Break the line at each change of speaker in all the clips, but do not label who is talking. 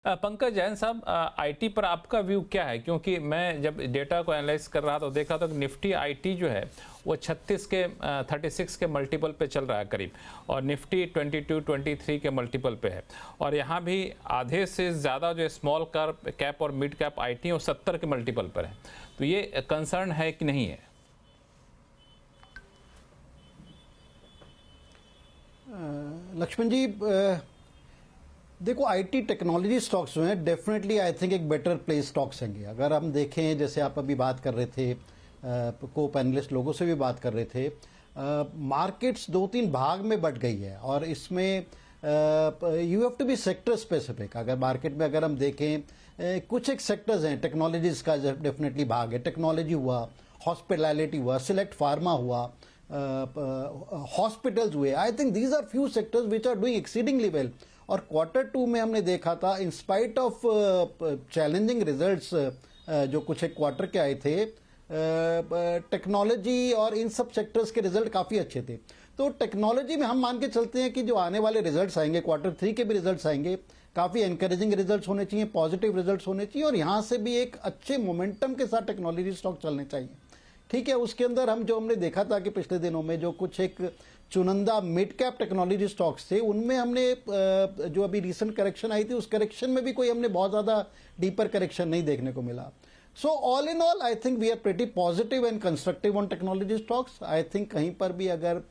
पंकज जैन साहब, आईटी पर आपका व्यू क्या है? क्योंकि मैं जब डेटा को एनालाइज कर रहा तो देखा तो निफ्टी आईटी जो है वो 36 के मल्टीपल पे चल रहा है करीब, और निफ्टी 22-23 के मल्टीपल पे है। और यहाँ भी आधे से ज़्यादा जो स्मॉल कैप और मिड कैप आईटी है वो 70 के मल्टीपल पर है। तो ये कंसर्न है कि नहीं है?
लक्ष्मण जी, देखो आईटी टेक्नोलॉजी स्टॉक्स जो हैं डेफिनेटली आई थिंक एक बेटर प्लेस स्टॉक्स हैं। अगर हम देखें, जैसे आप अभी बात कर रहे थे, को पैनलिस्ट लोगों से भी बात कर रहे थे, मार्केट्स 2-3 भाग में बट गई है और इसमें you have to be sector specific. अगर मार्केट में अगर हम देखें, कुछ एक सेक्टर्स हैं, टेक्नोलॉजीज का डेफिनेटली भाग है, टेक्नोलॉजी हुआ, हॉस्पिटैलिटी हुआ, सिलेक्ट फार्मा हुआ, हॉस्पिटल्स हुए। I think these are few sectors which are doing exceedingly well. और Q2 में हमने देखा था, in spite of challenging results जो कुछ एक क्वार्टर के आए थे, टेक्नोलॉजी और इन सब सेक्टर्स के रिजल्ट काफ़ी अच्छे थे। तो टेक्नोलॉजी में हम मान के चलते हैं कि जो आने वाले रिजल्ट्स आएंगे, Q3 के भी रिजल्ट्स आएंगे, काफ़ी एनकरेजिंग रिजल्ट्स होने चाहिए, पॉजिटिव रिजल्ट्स होने चाहिए, और यहाँ से भी एक अच्छे मोमेंटम के साथ टेक्नोलॉजी स्टॉक चलने चाहिए। ठीक है, उसके अंदर हमने देखा था कि पिछले दिनों में जो कुछ एक चुनिंदा मिड कैप टेक्नोलॉजी स्टॉक्स थे, उनमें हमने जो अभी रिसेंट करेक्शन आई थी, उस करेक्शन में भी कोई हमने बहुत ज़्यादा डीपर करेक्शन नहीं देखने को मिला। So all in all I think we are pretty positive and constructive on technology stocks. I think कहीं पर भी अगर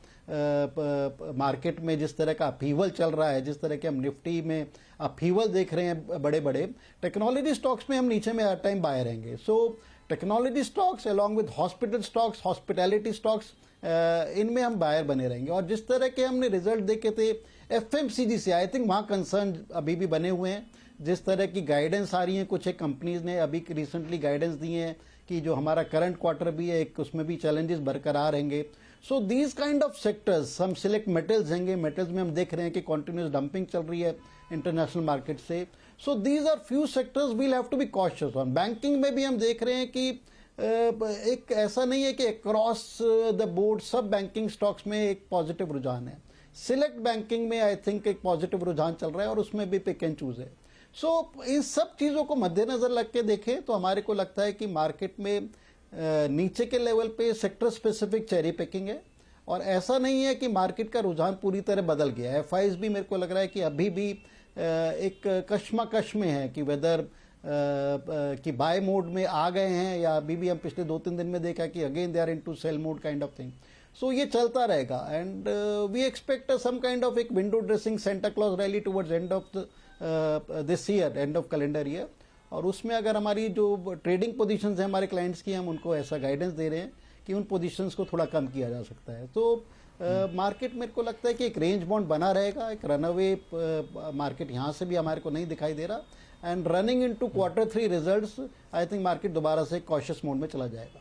मार्केट में जिस तरह का अपहीवल चल रहा है, जिस तरह के हम निफ्टी में अपहीवल देख रहे हैं बड़े बड़े, टेक्नोलॉजी स्टॉक्स में हम नीचे में हर टाइम बाय रहेंगे। So technology stocks along with hospital stocks, hospitality stocks, इनमें हम बायर बने रहेंगे। और जिस तरह के हमने रिजल्ट देखे थे एफएमसीजी से, आई थिंक वहाँ कंसर्न अभी भी बने हुए हैं। जिस तरह की गाइडेंस आ रही है, कुछ एक कंपनीज ने अभी रिसेंटली गाइडेंस दी है कि जो हमारा करंट क्वार्टर भी है, एक उसमें भी चैलेंजेस बरकरार रहेंगे। So these kind of sectors, हम सिलेक्ट मेटल्स होंगे, मेटल्स में हम देख रहे हैं कि कॉन्टिन्यूस डंपिंग चल रही है इंटरनेशनल मार्केट से। So these are few sectors we'll have to be cautious on. Banking में भी हम देख रहे हैं कि एक ऐसा नहीं है कि अक्रॉस द बोर्ड सब बैंकिंग स्टॉक्स में एक पॉजिटिव रुझान है। सिलेक्ट बैंकिंग में आई थिंक एक पॉजिटिव रुझान चल रहा है और उसमें भी पिक एंड चूज है। सो इन सब चीज़ों को मद्देनजर रख के देखें तो हमारे को लगता है कि मार्केट में नीचे के लेवल पे सेक्टर स्पेसिफिक चेरी पिकिंग है, और ऐसा नहीं है कि मार्केट का रुझान पूरी तरह बदल गया है। एफआईज भी मेरे को लग रहा है कि अभी भी एक कश्मकश में है कि वेदर कि बाय मोड में आ गए हैं, या अभी भी हम पिछले 2-3 दिन में देखा कि again they are into sell mode kind of thing. So ये चलता रहेगा and we expect some kind of एक window dressing Santa Claus rally towards end of this year, end of calendar year. और उसमें अगर हमारी जो ट्रेडिंग पोजीशंस हैं हमारे क्लाइंट्स की, हम उनको ऐसा गाइडेंस दे रहे हैं कि उन पोजीशंस को थोड़ा कम किया जा सकता है। तो मार्केट मेरे को लगता है कि एक रेंज बाउंड बना रहेगा, एक रनअवे मार्केट यहाँ से भी हमारे को नहीं दिखाई दे रहा। And running into Q3 results, I think market दोबारा से कॉशियस मोड में चला जाएगा।